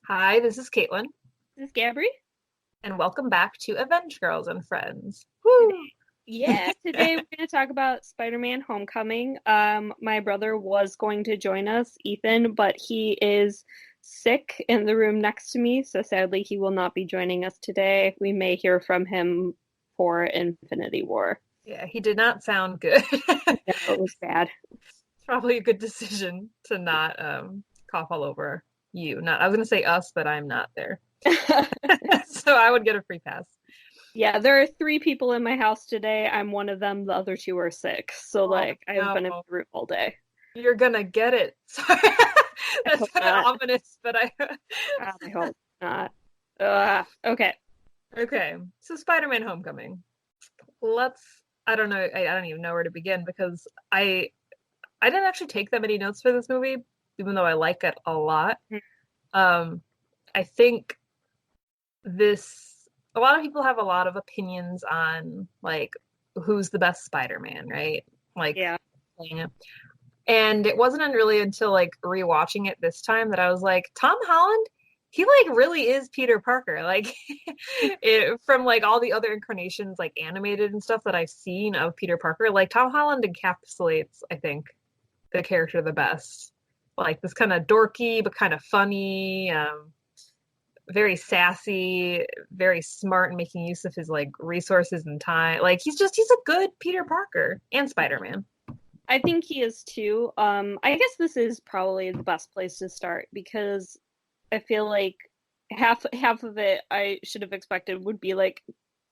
Hi, this is Caitlin, This is Gabry. and welcome back to AvengeGirls and Friends. Today, Woo! today we're going to talk about Spider-Man Homecoming. My brother was going to join us, Ethan, but he is sick in the room next to me, so sadly he will not be joining us today. We may hear from him for Infinity War. Yeah, he did not sound good. Yeah, it was bad. It's probably a good decision to not cough all over you. Not, I was gonna say us, but I'm not there, so I would get a free pass. Yeah, there are three people in my house today. I'm one of them. The other two are sick. So, Oh I've been in no, the room all day. you're gonna get it. Sorry, I that's hope kind of not. ominous, but I. I hope not. Okay. Okay, so Spider-Man: Homecoming. Let's. I don't know. I don't even know where to begin because I didn't actually take that many notes for this movie, even though I like it a lot. Um, I think this a lot of people have a lot of opinions on like who's the best Spider-Man, right? Like Yeah. playing it. And it wasn't really until like rewatching it this time that I was like, Tom Holland, he like really is Peter Parker. Like from like all the other incarnations, like animated and stuff that I've seen of Peter Parker, like Tom Holland encapsulates, I think, the character the best. Like this kind of dorky but kind of funny, very sassy, very smart in making use of his like resources and time. Like he's a good Peter Parker and Spider-Man. I think he is too. I guess this is probably the best place to start because I feel like half of it I should have expected would be like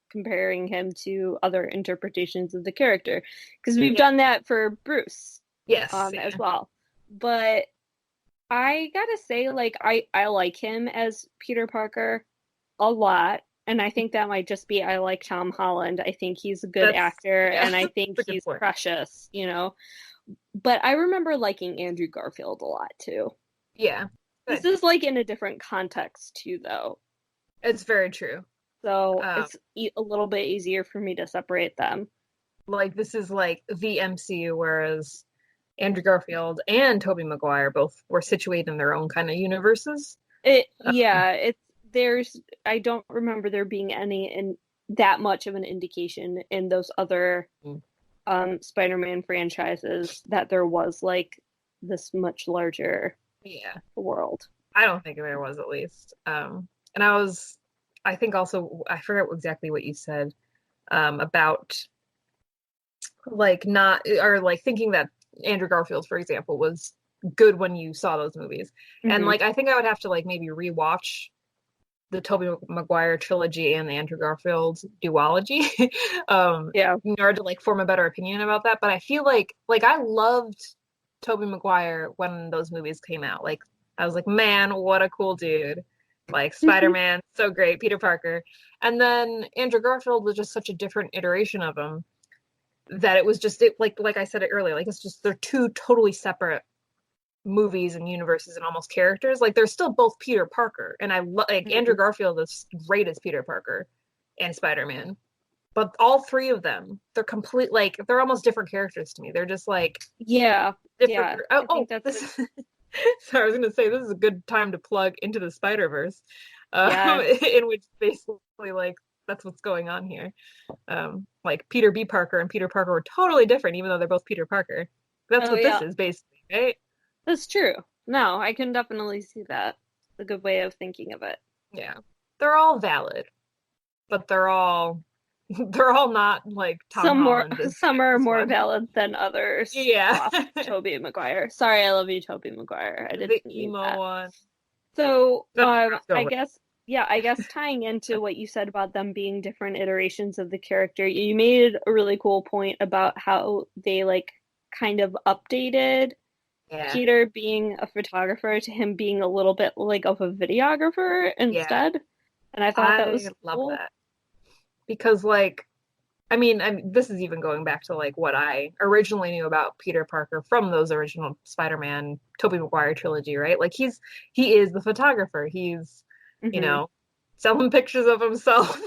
comparing him to other interpretations of the character because we've Yeah. done that for Bruce Yes. as Yeah. well. But I gotta say, like I like him as Peter Parker a lot. And I think that might just be I like Tom Holland. I think he's a good That's actor yeah. and I think That's a good he's point. precious, you know. But I remember liking Andrew Garfield a lot too. Yeah. This Good. is like in a different context too, though. It's very true. So Um, it's a little bit easier for me to separate them. like this is like the MCU, whereas Andrew Garfield and Tobey Maguire both were situated in their own kind of universes. Yeah, it's there's I don't remember there being any in that much of an indication in those other Um, Spider-Man franchises that there was like this much larger yeah. world. I don't think there was at least. And I think also, I forget exactly what you said about like not, or like thinking that Andrew Garfield, for example, was good when you saw those movies. And Hmm. like, I think I would have to like maybe rewatch the Tobey Maguire trilogy and the Andrew Garfield duology Yeah. in order to like form a better opinion about that. But I feel like I loved Tobey Maguire when those movies came out. Like I was like, man, what a cool dude. Like Spider-Man, so great, Peter Parker. And then Andrew Garfield was just such a different iteration of him that it was just like I said it earlier, like it's just they're two totally separate movies and universes and almost characters. Like they're still both Peter Parker, and like Andrew Mhm. Garfield is great as Peter Parker and Spider-Man. But all three of them, they're complete like they're almost different characters to me. They're just like Yeah. different. Yeah. Oh, I think oh that's this. Sorry, I was gonna say this is a good time to plug Into the Spider-Verse, yeah. in which basically like that's what's going on here. Like Peter B. Parker and Peter Parker were totally different, even though they're both Peter Parker. That's Oh what this yeah. is basically, right? That's true. No, I can definitely see that. It's a good way of thinking of it. Yeah. They're all valid, but they're all they're all not like Tom Holland is Some are this more one. valid than others. Yeah. Lost Tobey Maguire. Sorry, I love you, Tobey Maguire. I The didn't mean emo that. one. So, No, go I with guess, yeah, I guess tying into what you said about them being different iterations of the character, you made a really cool point about how they like kind of updated yeah. Peter being a photographer to him being a little bit like of a videographer Yeah. instead. And I thought that I was love cool. that. Because like I mean, this is even going back to like what I originally knew about Peter Parker from those original Spider-Man Tobey Maguire trilogy, right? Like he is the photographer. He's, you Hmm. know, selling pictures of himself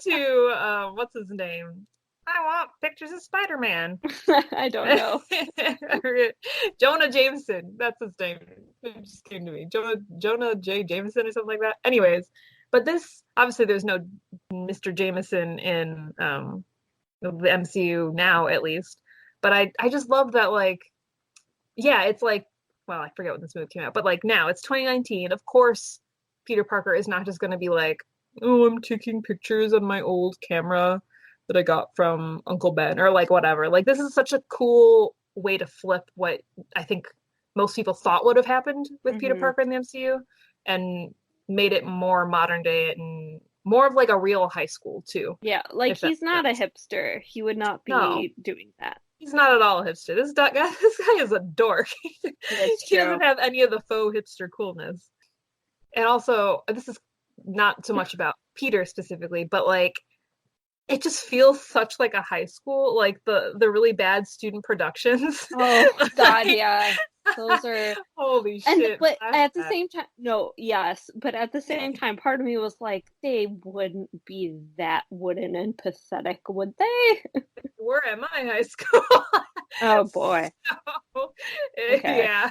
to what's his name? I want pictures of Spider-Man. I don't know. Jonah Jameson. That's his name. It just came to me. Jonah J. Jameson or something like that. Anyways, but this obviously there's no Mr. Jameson in the MCU now at least. But I just love that like yeah, it's like well, I forget when this movie came out, but like now it's 2019. Of course, Peter Parker is not just going to be like, "Oh, I'm taking pictures on my old camera that I got from Uncle Ben," or like whatever. Like this is such a cool way to flip what I think most people thought would have happened with Peter Hmm. Parker in the MCU and made it more modern day and more of like a real high school too, Yeah, like if that he's not a makes sense. hipster. He would not No, be doing that. he's not at all a hipster. This guy is a dork. That's He true. doesn't have any of the faux hipster coolness. And also, this is not so much about Peter specifically, but like it just feels such like a high school, like the really bad student productions. Oh God, Like, yeah. Those are holy and shit, but that's at the bad. same time, no, yes, but at the same time, part of me was like, they wouldn't be that wooden and pathetic, would they? We're at my high school. Oh boy. So, Okay. yeah.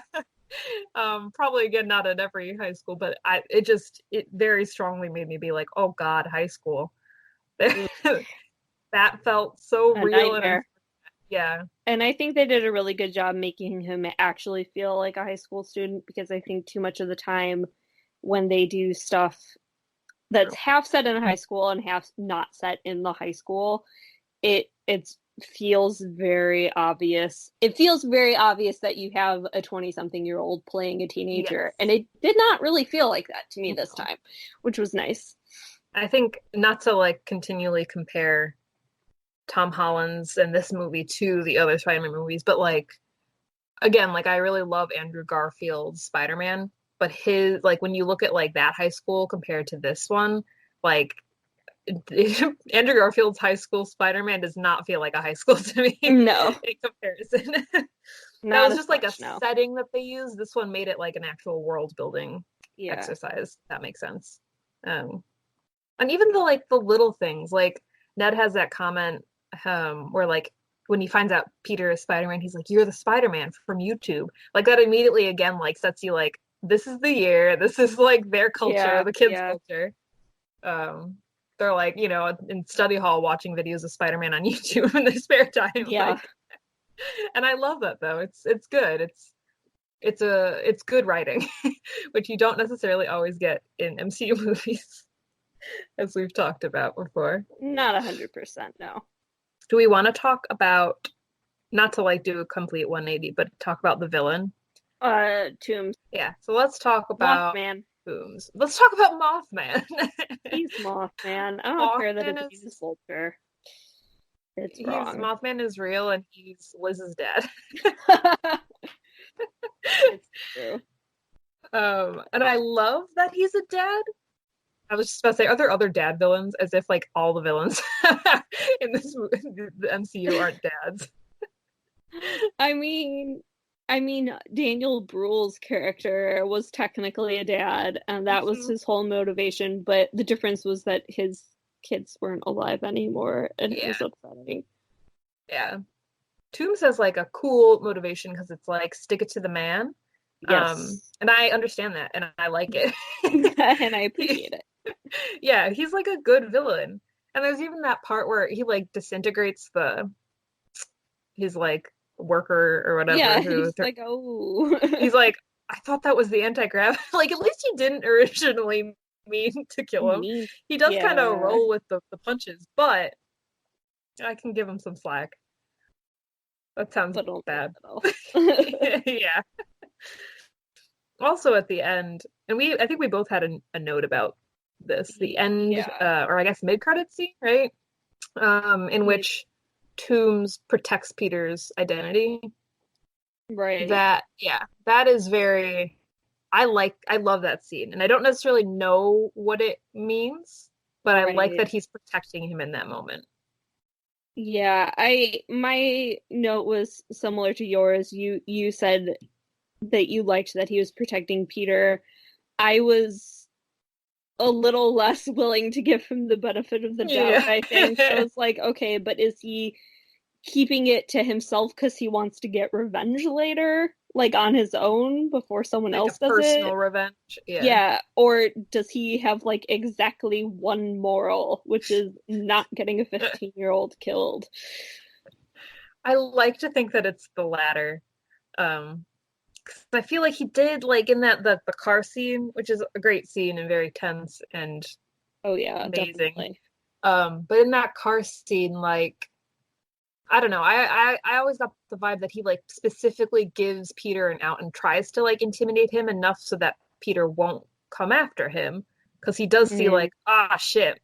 Probably again not at every high school, but it very strongly made me be like, oh God, high school. Mm, That felt so a real and nightmare. yeah. And I think they did a really good job making him actually feel like a high school student because I think too much of the time when they do stuff that's True. half set in high school and half not set in the high school, it feels very obvious. It feels very obvious that you have a 20-something-year-old playing a teenager, and Yes. it did not really feel like that to me this No. time, which was nice. I think not to like continually compare Tom Holland's and this movie to the other Spider-Man movies, but like again, like I really love Andrew Garfield's Spider-Man, but his like when you look at like that high school compared to this one, like Andrew Garfield's high school Spider-Man does not feel like a high school to me No, in comparison. That not was as just like a much, no. setting that they used. This one made it like an actual world building Yeah. exercise. If that makes sense. Um, and even the little things, like Ned has that comment where like when he finds out Peter is Spider-Man, he's like, "You're the Spider-Man from YouTube." Like that immediately again like sets you like this is the year. This is like their culture, Yeah, the kids' yeah, culture. Um, they're like in study hall watching videos of Spider-Man on YouTube in their spare time. yeah. Like, and I love that though. It's good. It's good writing, which you don't necessarily always get in MCU movies, as we've talked about before. Not 100%, no. Do we want to talk about not to like do a complete 180, but talk about the villain? Tombs. Yeah, so let's talk about Mothman. Booms. Let's talk about Mothman. He's Mothman. I don't care that his Mothman name is is Vulture. It's he's wrong. Mothman is real and he's Liz's dad. It's true. And I love that he's a dad. I was just about to say, are there other dad villains? As if like all the villains in the MCU aren't dads. I mean, Daniel Bruhl's character was technically a dad, and that was Mhm. his whole motivation, but the difference was that his kids weren't alive anymore, and it Yeah, was upsetting. yeah. Toombs has like a cool motivation because it's like stick it to the man. Yes. And I understand that and I like it. And I appreciate it. Yeah, he's like a good villain. And there's even that part where he like disintegrates the his like worker or whatever Yeah, who he's like, oh. he's like, I thought that was the anti-grav. Like at least he didn't originally mean to kill him. Mean. He does kind of Yeah. roll with the punches, but I can give him some slack. That sounds But don't bad. little. Yeah. Also at the end, and I think we both had a note about this, the end, Yeah. or I guess mid-credit scene, right? In which Toombs protects Peter's identity. Right. That, yeah, that is very, I love that scene. And I don't necessarily know what it means, but I like Right. that he's protecting him in that moment. Yeah, my note was similar to yours. You said that you liked that he was protecting Peter. I was a little less willing to give him the benefit of the doubt, Yeah. I think. So it's like, okay, but is he keeping it to himself because he wants to get revenge later, like on his own before someone Like a else does personal it? revenge. Yeah. Yeah, or does he have like exactly one moral, which is not getting a 15-year-old killed? I like to think that it's the latter. 'Cause I feel like he did like in that the car scene, which is a great scene and very tense and Oh yeah, amazing. definitely. But in that car scene, like I don't know, I always got the vibe that he like specifically gives Peter an out and tries to like intimidate him enough so that Peter won't come after him. Because he does see Mm. like, ah shit,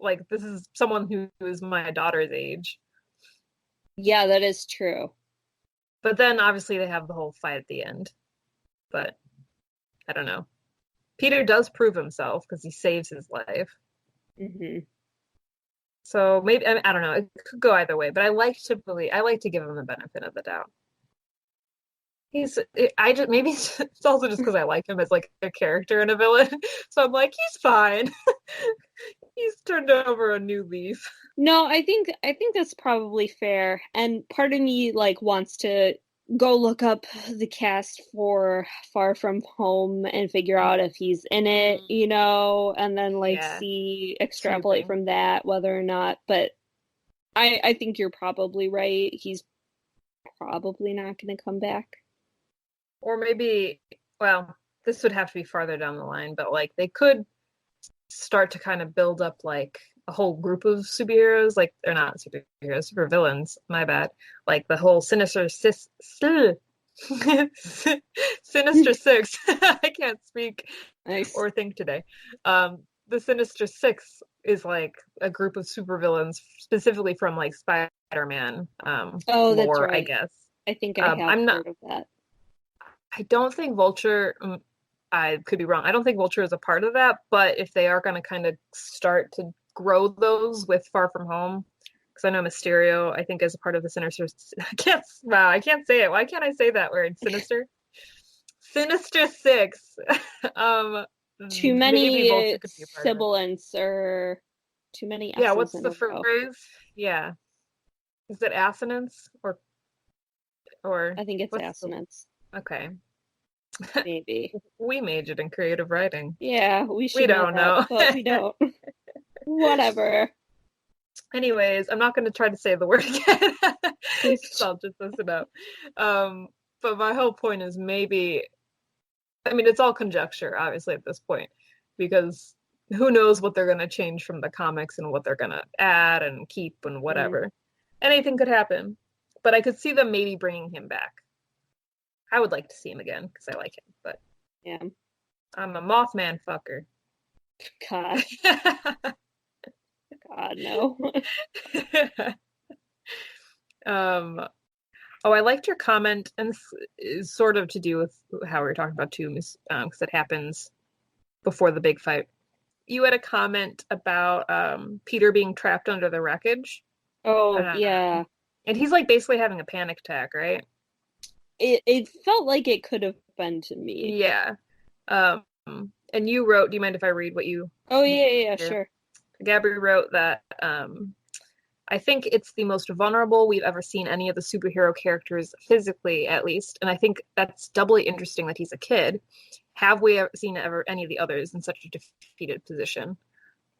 like this is someone who is my daughter's age. Yeah, that is true. But then obviously they have the whole fight at the end. But I don't know. Peter does prove himself because he saves his life. Hmm. So maybe I don't know. It could go either way, but I like to give him the benefit of the doubt. He's I just maybe it's also just because I like him as like a character and a villain. So I'm like, he's fine. He's turned over a new leaf. No, I think that's probably fair. And part of me like wants to go look up the cast for Far From Home and figure out if he's in it, and then like Yeah, see extrapolate snooping. from that whether or not. But I think you're probably right. He's probably not going to come back. Or maybe, well, this would have to be farther down the line, but like they could start to kind of build up like a whole group of superheroes, like they're not superheroes, super villains. My bad. Like the whole Sinister Six. I can't speak Nice. or think today. The Sinister Six is like a group of supervillains, specifically from like Spider-Man Oh, that's lore, I right. guess. I think I have I'm not. heard of that. I don't think Vulture. I could be wrong. I don't think Vulture is a part of that, but if they are going to kind of start to grow those with Far From Home, because I know Mysterio, I think, is a part of the Sinister. I can't. Wow, I can't say it. Why can't I say that word? Sinister. Sinister Six. um, Too maybe many Vulture could be a part of it. sibilants or too many Yeah. S's What's in the a row. phrase? Yeah. Is it assonance or I think it's what's the? assonance, Okay. maybe. We majored in creative writing. Yeah, we We should know don't that, know. but we don't. Whatever. Anyways, I'm not going to try to say the word again because Please. I'll just mess it up. But my whole point is maybe, I mean, it's all conjecture, obviously, at this point, because who knows what they're going to change from the comics and what they're going to add and keep and Mm, whatever. Anything could happen. But I could see them maybe bringing him back. I would like to see him again because I like him, but yeah. I'm a Mothman fucker. God. God, no. um, Oh, I liked your comment, and this is sort of to do with how we were talking about too, because it happens before the big fight. You had a comment about Peter being trapped under the wreckage, Oh, um, yeah. and he's like basically having a panic attack, right? It felt like it could have been to me. Yeah. Um, and you wrote, do you mind if I read what you Oh, yeah, yeah, yeah, here? sure. Gabby wrote that I think it's the most vulnerable we've ever seen any of the superhero characters physically, at least. And I think that's doubly interesting that he's a kid. Have we ever seen any of the others in such a defeated position?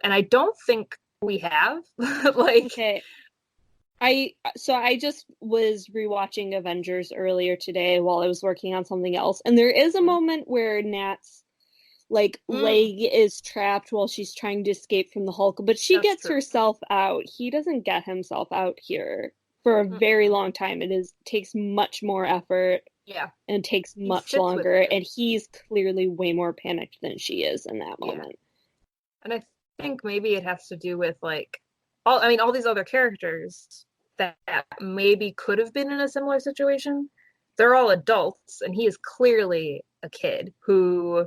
And I don't think we have. like, Okay. I just was rewatching Avengers earlier today while I was working on something else, and there is a moment where Nat's like mm, leg is trapped while she's trying to escape from the Hulk, but she that's gets true. herself out. He doesn't get himself out here for a very Mm-mm. long time. Takes much more effort Yeah, and takes he much sits with longer, it. and he's clearly way more panicked than she is in that Yeah, moment. and I think maybe it has to do with like all. I mean, all these other characters that maybe could have been in a similar situation. They're all adults, and he is clearly a kid who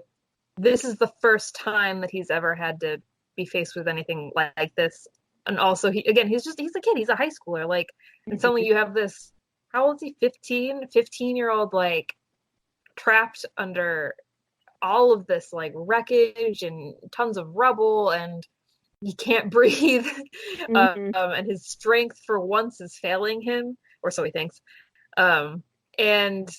this is the first time that he's ever had to be faced with anything like this. And also he's a kid, he's a high schooler, like, and suddenly Mhm. you have this, how old is he, 15 year old, like trapped under all of this like wreckage and tons of rubble, and he can't breathe. Mm-hmm. And his strength for once is failing him, or so he thinks. And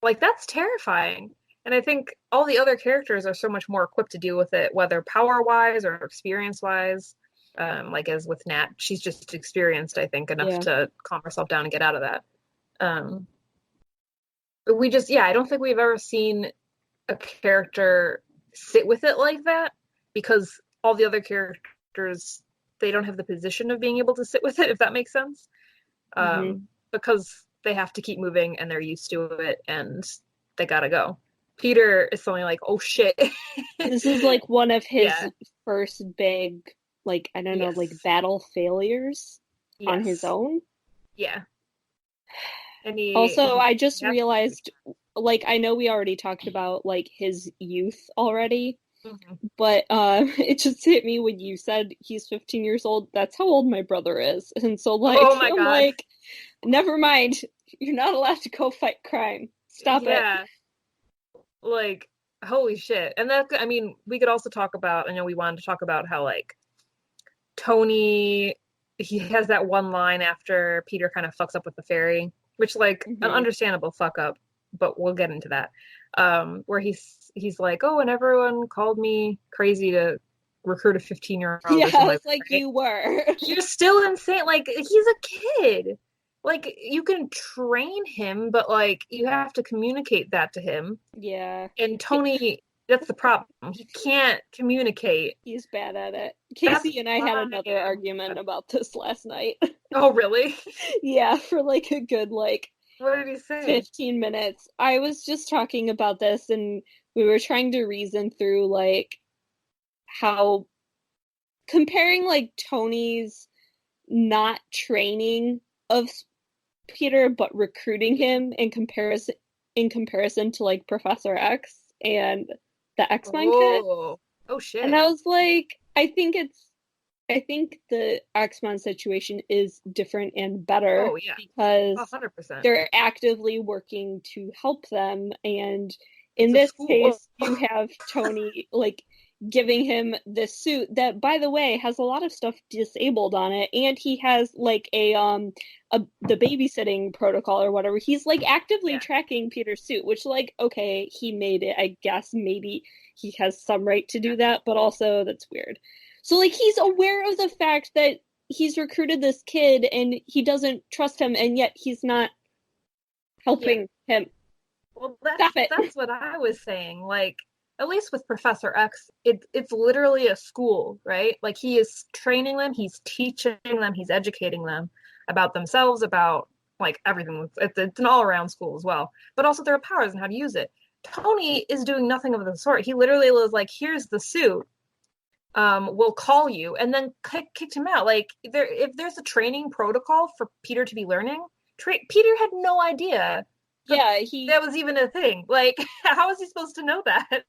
like that's terrifying. And I think all the other characters are so much more equipped to deal with it, whether power wise or experience wise. Like as with Nat, she's just experienced, I think, enough Yeah. to calm herself down and get out of that. But we just, yeah, I don't think we've ever seen a character sit with it like that, because all the other characters, they don't have the position of being able to sit with it, if that makes sense. Mm-hmm. Because they have to keep moving and they're used to it and they gotta go. Peter is suddenly like, oh shit. This is like one of his Yeah. first big, like, I don't know, Yes. like battle failures on his Yes. own. Yeah. And Also, I he just has to. realized, like, I know we already talked about like his youth already, Mhm. but it just hit me when you said he's 15 years old. That's how old my brother is. And so like Oh my I'm God. like, never mind. You're not allowed to go fight crime. Stop it. Yeah. Like, holy shit. And that, I mean, we could also talk about, I know we wanted to talk about how like Tony, he has that one line after Peter kind of fucks up with the fairy, which like an Hmm. understandable fuck up, but we'll get into that. Where he's like, oh, and everyone called me crazy to recruit a 15-year-old Yeah, or I something like was like, that, right? you were. You're still insane. Like he's a kid. Like you can train him, but like you have to communicate that to him. Yeah. And Tony, that's the problem. He can't communicate. He's bad at it. That's Casey and I had why. another argument about this last night. Oh, really? Yeah, for like a good like What did he say? 15 minutes. I was just talking about this and we were trying to reason through like how comparing like Tony's not training of Peter but recruiting Yeah. him in comparison to like Professor X and the X-Men kid. Oh. Oh And shit. I was like, I think the X-Men situation is different and better Oh yeah. because 100%. they're actively working to help them. And in It's a this school. case, you have Tony like giving him this suit that, by the way, has a lot of stuff disabled on it, and he has like the babysitting protocol or whatever. He's like actively Yeah. tracking Peter's suit, which like okay, he made it. I guess maybe he has some right to do that, but also that's weird. So like he's aware of the fact that he's recruited this kid and he doesn't trust him, and yet he's not Yeah. helping him. Well, Stop it. that's what I was saying. Like, at least with Professor X, it's literally a school, right? Like he is training them, he's teaching them, he's educating them about themselves, about like everything. It's an all-around school as well, but also their powers and how to use it. Tony is doing nothing of the sort. He literally was like, "Here's the suit. We'll call you," and then kicked him out. Like, if there's a training protocol for Peter to be learning, Peter had no idea that Yeah, that was even a thing. Like, how is he supposed to know that?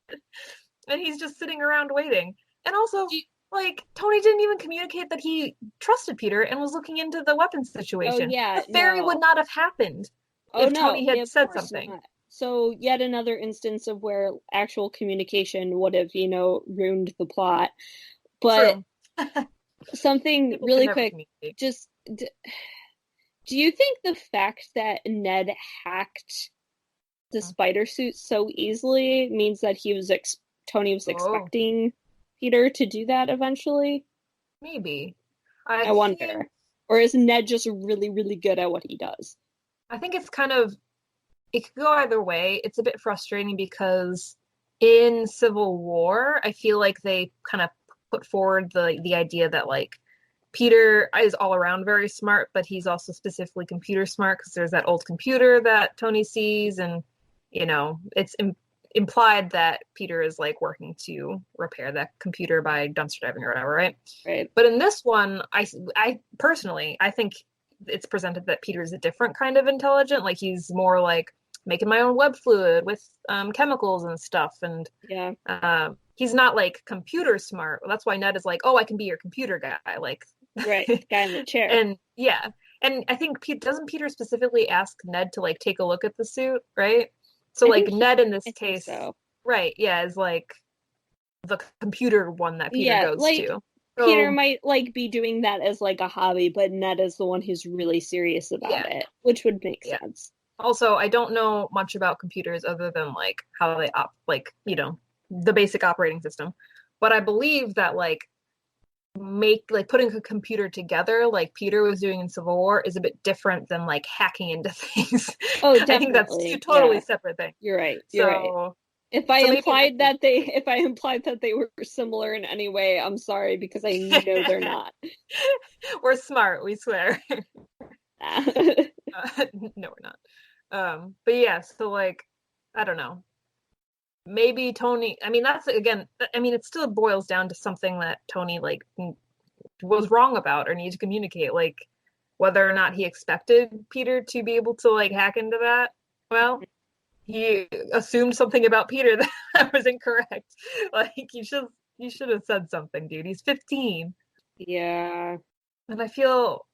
And he's just sitting around waiting. And also, like, Tony didn't even communicate that he trusted Peter and was looking into the weapons oh situation. yeah, The fairy would no. not have happened Oh if no, Tony yeah, had of said course something. not. So yet another instance of where actual communication would have, ruined the plot. But True. something People can really never quick, communicate. just do you think the fact that Ned hacked the spider suit so easily means that Tony was Oh, expecting Peter to do that eventually? maybe. I I think wonder. Or is Ned just really, really good at what he does? I think it's kind of, it could go either way. It's a bit frustrating because in Civil War, I feel like they kind of put forward the idea that like Peter is all around very smart, but he's also specifically computer smart because there's that old computer that Tony sees, and it's implied that Peter is like working to repair that computer by dumpster diving or whatever, right? Right. But in this one, I personally, I think it's presented that Peter is a different kind of intelligent. Like he's more like making my own web fluid with chemicals and stuff, and Yeah. he's not like computer smart. That's why Ned is like, oh, I can be your computer guy. Like, Right. The guy in the chair. and yeah, and I think doesn't Peter specifically ask Ned to like take a look at the suit, right? So I like think Ned in this I think case, so. right, yeah, is like the computer one that Peter Yeah, goes like to. Peter So might like be doing that as like a hobby, but Ned is the one who's really serious about yeah, it, which would make yeah. sense. Also, I don't know much about computers other than like how they like, the basic operating system. But I believe that like make like putting a computer together like Peter was doing in Civil War is a bit different than like hacking into things. Oh, I think that's two definitely. totally Yeah, separate things. you're right. You're right. So If I so maybe in this implied that they if I implied that they were similar in any way, I'm sorry because I know they're not. we're smart, we swear. Yeah. No, we're not. But yeah, so like I don't know. Maybe Tony, I mean that's again, I mean it still boils down to something that Tony like was wrong about or needed to communicate, like whether or not he expected Peter to be able to like hack into that. Well, he assumed something about Peter that was incorrect. Like you should have said something, dude. He's 15. Yeah. And I felt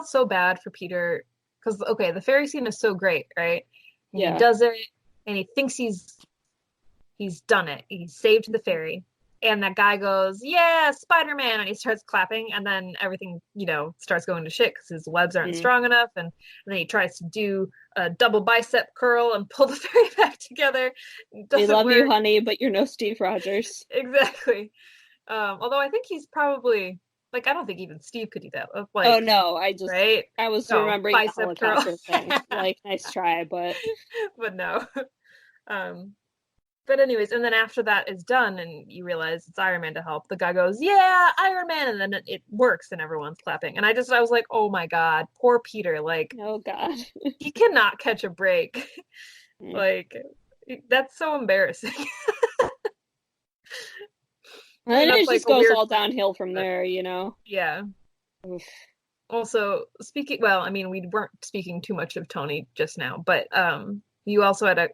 so bad for Peter because okay, the fairy scene is so great, right? And he Yeah. does it and he thinks he's done it. He saved the fairy. And that guy goes, "Yeah, Spider-Man," and he starts clapping, and then everything, starts going to shit because his webs aren't Mm. strong enough, and then he tries to do a double bicep curl and pull the fairy back together. It We doesn't love you, work. honey, but you're no Steve Rogers. Exactly. Although I think he's probably like I don't think even Steve could do that. Oh Like, no, right? I was No, remembering the bicep curl. helicopter thing. Like, nice try, but But no. Um, But anyways, and then after that is done and you realize it's Iron Man to help, the guy goes, "Yeah, Iron Man," and then it works and everyone's clapping. And I was like, "Oh my God, poor Peter. Like oh God. he cannot catch a break." Mm. Like that's so embarrassing. I mean, And that's it like just a goes weird all place, downhill from but there, you know? yeah. Oof. Also, well, I mean, we weren't speaking too much of Tony just now, but you also had a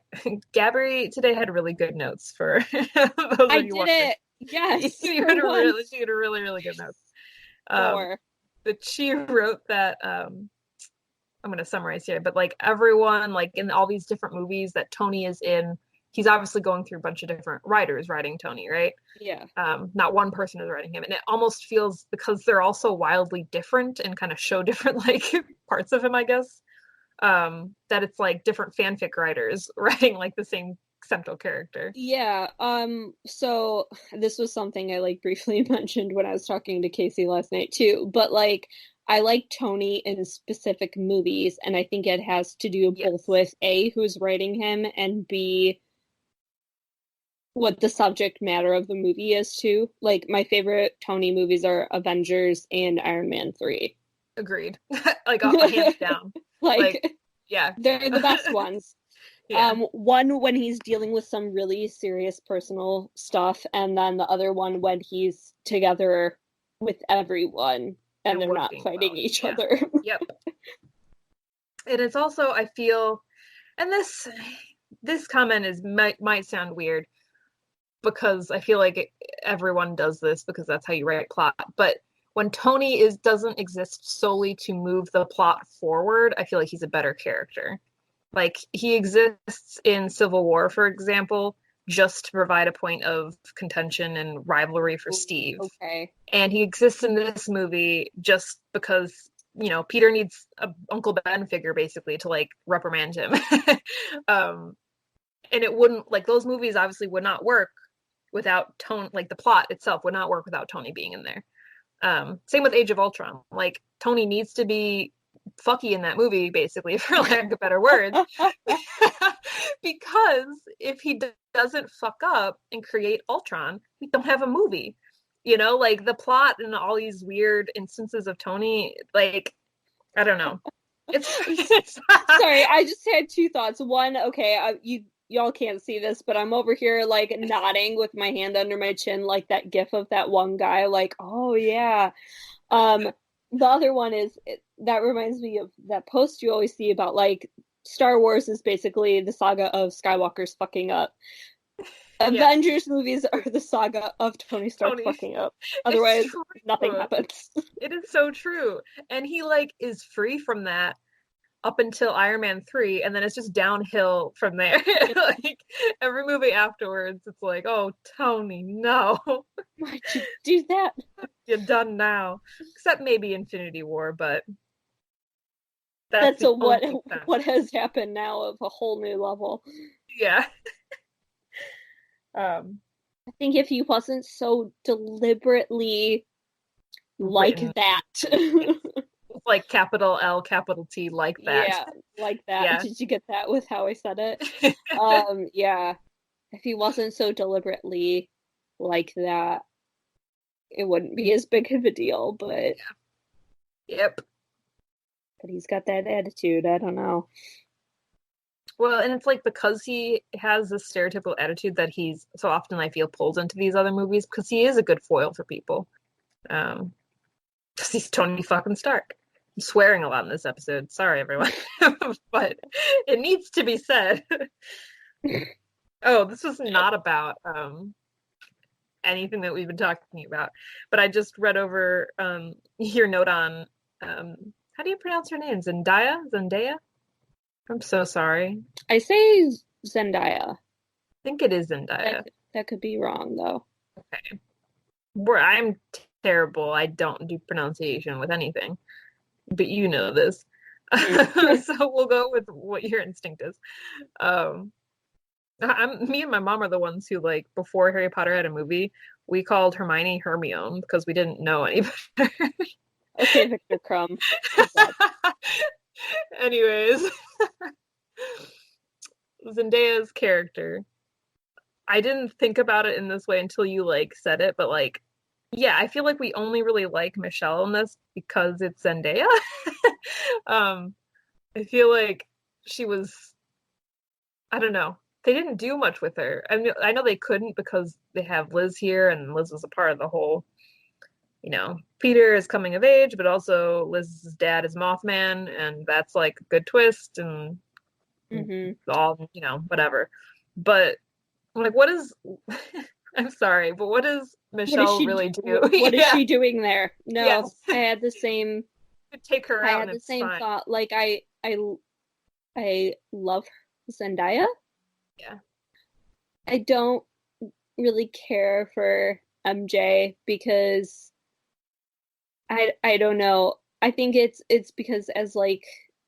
Gabby today had really good notes for those I of you did wondering. it. Yes, You for had a really, once. she had a really, really good notes. Um, More. but she wrote that I'm going to summarize here, but like everyone, like in all these different movies that Tony is in, he's obviously going through a bunch of different writers writing Tony, right? Yeah. Not one person is writing him, and it almost feels because they're all so wildly different and kind of show different like parts of him, I guess. That it's like different fanfic writers writing like the same central character. Yeah, so this was something I like briefly mentioned when I was talking to Casey last night too, but like I like Tony in specific movies, and I think it has to do both Yes, with A, who's writing him, and B, what the subject matter of the movie is too. Like my favorite Tony movies are Avengers and Iron Man 3. agreed. Like a hands down. Like, Like yeah, they're the best ones. yeah, One when he's dealing with some really serious personal stuff, and then the other one when he's together with everyone and and they're not working fighting well. each Yeah, other. yep. And it's also I feel, and this comment is might sound weird because I feel like everyone does this because that's how you write plot. But when Tony doesn't exist solely to move the plot forward, I feel like he's a better character. Like he exists in Civil War, for example, just to provide a point of contention and rivalry for Ooh, Steve. okay. And he exists in this movie just because Peter needs a Uncle Ben figure basically to like reprimand him. um, and it wouldn't like those movies obviously would not work without Tony. Like the plot itself would not work without Tony being in there. Same with Age of Ultron. Like Tony needs to be fucky in that movie, basically, for lack of better words, because if he doesn't fuck up and create Ultron, we don't have a movie. Like the plot and all these weird instances of Tony, like I don't know. It's Sorry, I just had two thoughts. One, okay, y'all can't see this, but I'm over here like nodding with my hand under my chin, like that gif of that one guy, like, oh yeah. Um, the other one is that reminds me of that post you always see about like Star Wars is basically the saga of Skywalker's fucking up. yes, Avengers movies are the saga of Tony Stark Tony. fucking up. It's Otherwise, nothing true. happens. It is so true, and he like is free from that up until Iron Man 3, and then it's just downhill from there. Like every movie afterwards, it's like, oh, Tony, no. Why'd you do that? You're done now. Except maybe Infinity War, but that's That's the a only time. what has happened now of a whole new level. Yeah. Um, I think if he wasn't so deliberately like Written. that. It's like capital L, capital T, like that. Yeah, like that. Yeah. Did you get that with how I said it? Yeah. If he wasn't so deliberately like that, it wouldn't be as big of a deal, Yep. but he's got that attitude. I don't know. Well, and it's like because he has this stereotypical attitude that he's so often I feel pulls into these other movies because he is a good foil for people. Because he's Tony fucking Stark. I'm swearing a lot in this episode. Sorry, everyone. But it needs to be said. Oh, this was not about anything that we've been talking about. But I just read over your note on how do you pronounce her name? Zendaya? Zendaya? I'm so sorry. I say Zendaya. I think it is Zendaya. That could be wrong though. Okay. I'm terrible. I don't do pronunciation with anything. But you know this. So we'll go with what your instinct is. Me and my mom are the ones who, like, before Harry Potter had a movie, we called Hermione Hermione because we didn't know any better. Okay, Victor Crumb. Anyways, Zendaya's character. I didn't think about it in this way until you like said it, but like, yeah, I feel like we only really like Michelle in this because it's Zendaya. I feel like she was, I don't know. They didn't do much with her. I know they couldn't because they have Liz here, and Liz was a part of the whole, Peter is coming of age, but also Liz's dad is Mothman, and that's like a good twist, and all, whatever. But like, what is, I'm sorry, but what does Michelle really do? What is she doing there? No, yes. I had the same. Take her out. I had the same thought. Like I love Zendaya. Yeah. I don't really care for MJ because I don't know. I think it's because as like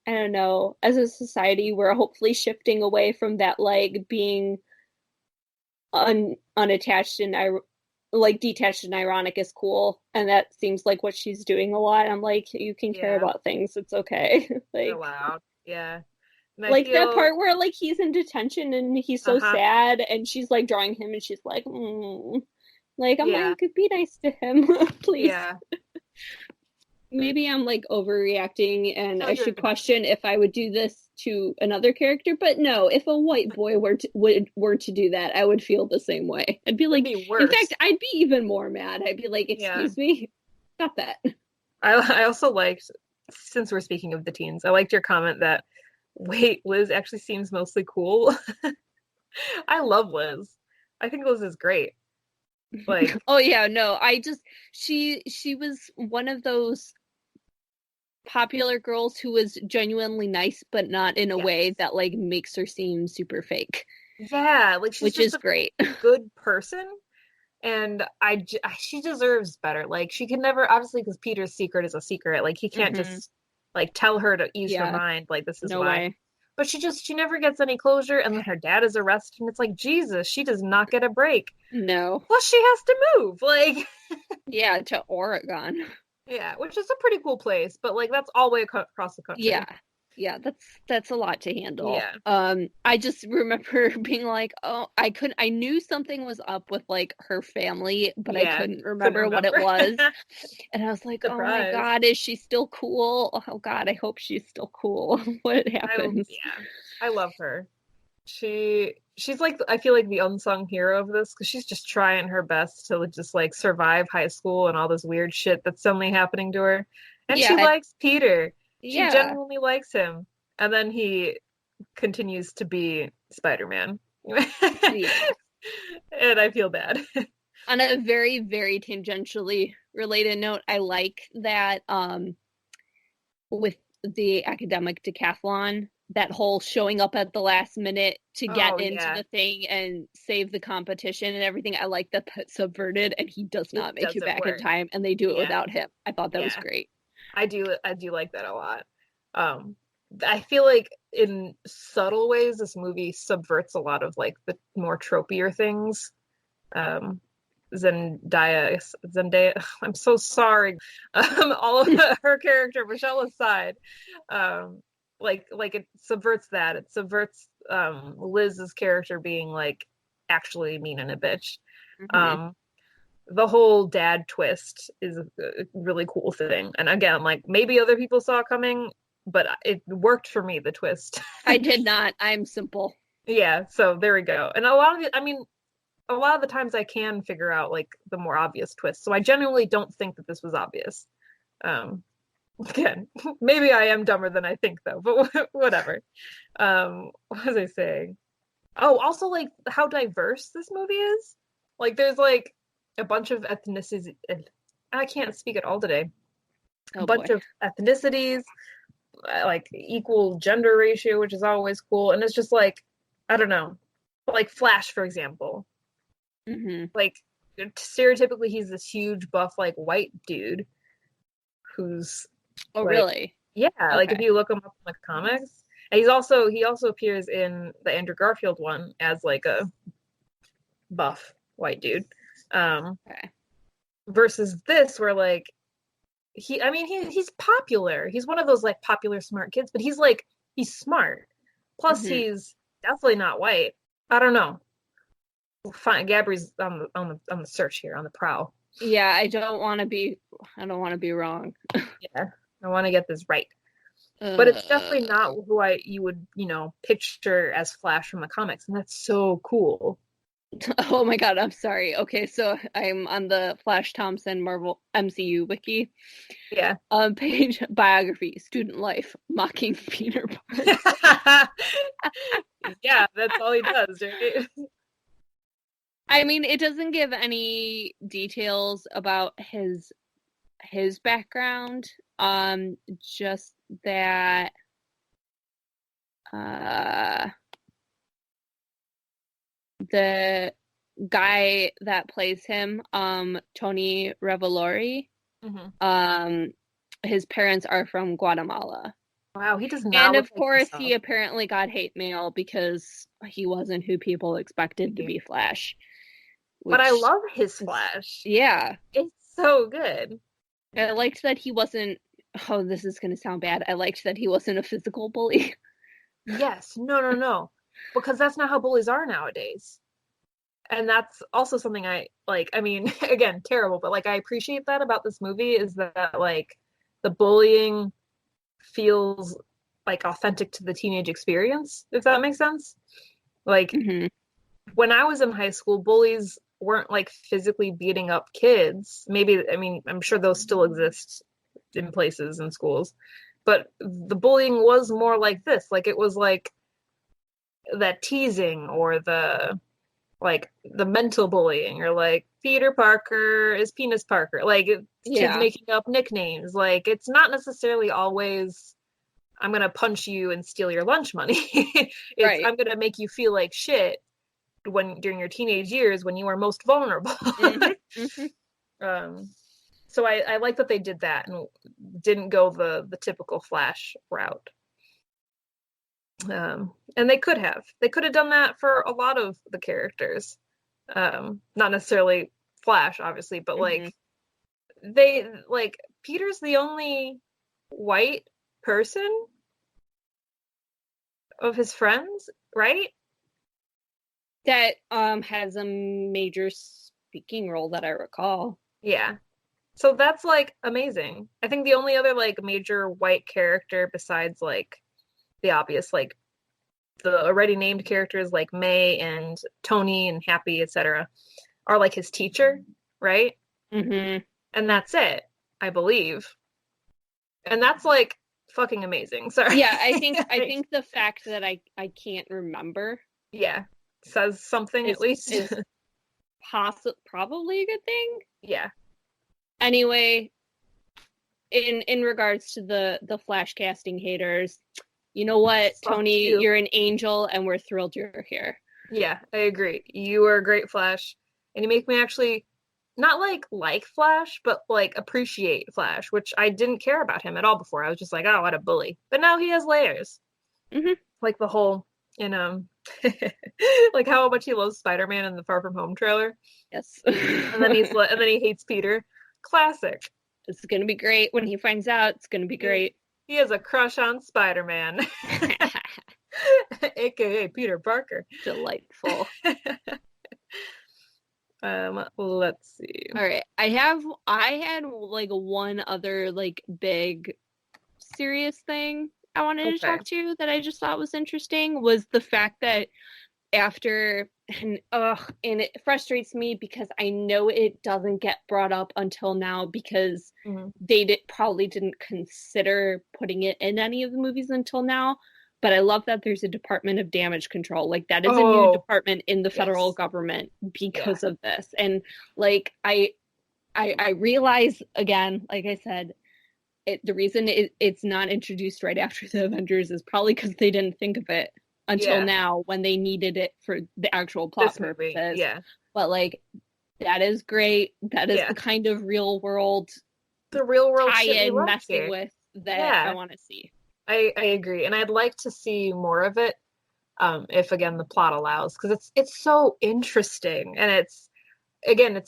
I don't know, as a society we're hopefully shifting away from that like being unattached and like detached and ironic is cool, and that seems like what she's doing a lot. I'm like, you can care about things, it's okay. Like you're allowed. Yeah. Like that part where like he's in detention and he's so sad and she's like drawing him and she's like, like I'm like, be nice to him, please. Yeah. Maybe I'm like overreacting and I should question if I would do this to another character, but no, if a white boy were to do that, I would feel the same way. I'd be like, in fact, I'd be even more mad. I'd be like, excuse me, stop that. I also liked, since we're speaking of the teens, I liked your comment that wait, Liz actually seems mostly cool. I love Liz. I think Liz is great. Like, oh yeah, no, she was one of those popular girls who was genuinely nice, but not in a way that like makes her seem super fake. Yeah, like she's which is great. Good person, and she deserves better. Like she can never, obviously, because Peter's secret is a secret. Like he can't just like tell her to ease her mind. Like this is no why. Way. But she never gets any closure, and then her dad is arrested, and it's like, Jesus, she does not get a break. No. Plus, she has to move, like. Yeah, to Oregon. Yeah, which is a pretty cool place, but like that's all the way across the country. Yeah, that's a lot to handle. Yeah. I just remember being like, oh, I knew something was up with like her family, but I couldn't remember what it was. And I was like, surprise. Oh my God, is she still cool? Oh God, I hope she's still cool. What happens? I love her. She's like, I feel like the unsung hero of this because she's just trying her best to just like survive high school and all this weird shit that's suddenly happening to her. And she likes Peter. She genuinely likes him. And then he continues to be Spider-Man. And I feel bad. On a very, very tangentially related note, I like that with the academic decathlon, that whole showing up at the last minute to get into the thing and save the competition and everything. I like that that's subverted and he does not make it back in time and they do it without him. I thought that was great. I do like that a lot. I feel like in subtle ways this movie subverts a lot of like the more tropier things. Zendaya, I'm so sorry. All of her character, Michelle aside, like it subverts that. It subverts Liz's character being like actually mean and a bitch. The whole dad twist is a really cool thing. And again, like maybe other people saw it coming, but it worked for me, the twist. I did not. I'm simple. Yeah, so there we go. And a lot of the times I can figure out like the more obvious twists. So I genuinely don't think that this was obvious. Again, maybe I am dumber than I think though, but whatever. What was I saying? Oh, also like how diverse this movie is. Like there's like a bunch of ethnicities. I can't speak at all today. A bunch of ethnicities, like equal gender ratio, which is always cool. And it's just like, I don't know, like Flash, for example. Like stereotypically he's this huge buff like white dude who's really? Yeah, like if you look him up in the comics. And he also appears in the Andrew Garfield one as like a buff white dude. Versus this where like he's popular. He's one of those like popular smart kids, but he's smart. Plus he's definitely not white. I don't know. Fine, Gabry's on the search here, on the prowl. Yeah, I don't want to be wrong. Yeah, I want to get this right. But it's definitely not who you would, picture as Flash from the comics, and that's so cool. Oh my god, I'm sorry. Okay, so I'm on the Flash Thompson Marvel MCU wiki. Yeah. Page biography, student life, mocking Peter Parker. Yeah, that's all he does, right? I mean, it doesn't give any details about his background. Just that the guy that plays him, Tony Revolori, his parents are from Guatemala. Wow, he does not. And of course, he apparently got hate mail because he wasn't who people expected to be Flash. But I love his Flash. Yeah. It's so good. I liked that he wasn't, this is going to sound bad. I liked that he wasn't a physical bully. Yes. No. Because that's not how bullies are nowadays. And that's also something I like. I mean, again, terrible, but like I appreciate that about this movie is that like the bullying feels like authentic to the teenage experience, if that makes sense. Like when I was in high school, bullies weren't like physically beating up kids. I'm sure those still exist in places in schools, but the bullying was more like this. Like it was like that teasing or the mental bullying or like Peter Parker is Penis Parker. Like kids making up nicknames. Like it's not necessarily always I'm going to punch you and steal your lunch money. It's I'm going to make you feel like shit during your teenage years when you are most vulnerable. So I like that they did that and didn't go the typical Flash route. And they could have done that for a lot of the characters. Not necessarily Flash, obviously, but Peter's the only white person of his friends, right? That has a major speaking role that I recall. Yeah. So that's like amazing. I think the only other like major white character besides like the obvious like the already named characters like May and Tony and Happy, etc., are like his teacher, right? And that's it, I believe. And that's like fucking amazing. Sorry. Yeah, I think the fact that I can't remember. Yeah. Says something at least. Is probably a good thing. Yeah. Anyway, in regards to the Flash casting haters, you know what, Fuck Tony, you. you're an angel, and we're thrilled you're here. Yeah, I agree. You are a great Flash, and you make me actually not like Flash, but like appreciate Flash, which I didn't care about him at all before. I was just like, oh, what a bully. But now he has layers. Hmm. Like the whole, you know, like how much he loves Spider-Man in the Far From Home trailer, Yes. and then he hates Peter. Classic. It's gonna be great when he finds out. It's gonna be He, great. he has a crush on Spider-Man, aka Peter Parker. Delightful. Let's see. All right. I had like one other like big serious thing I wanted to Okay. talk to that I just thought was interesting was the fact that after and it frustrates me because I know it doesn't get brought up until now because Mhm. probably didn't consider putting it in any of the movies until now. But I love that there's a Department of Damage Control. Like that is a new Oh, department in the federal yes. government Yeah. because of this. And like I realize again, like I said, the reason it's not introduced right after the Avengers is probably because they didn't think of it until Yeah. now when they needed it for the actual plot This movie. purposes. Yeah. But like that is great. That is Yeah. the kind of real world The real world shit we tie-in love messing here. with that I Yeah. want to see. I agree. And I'd like to see more of it, if again the plot allows, because it's so interesting and it's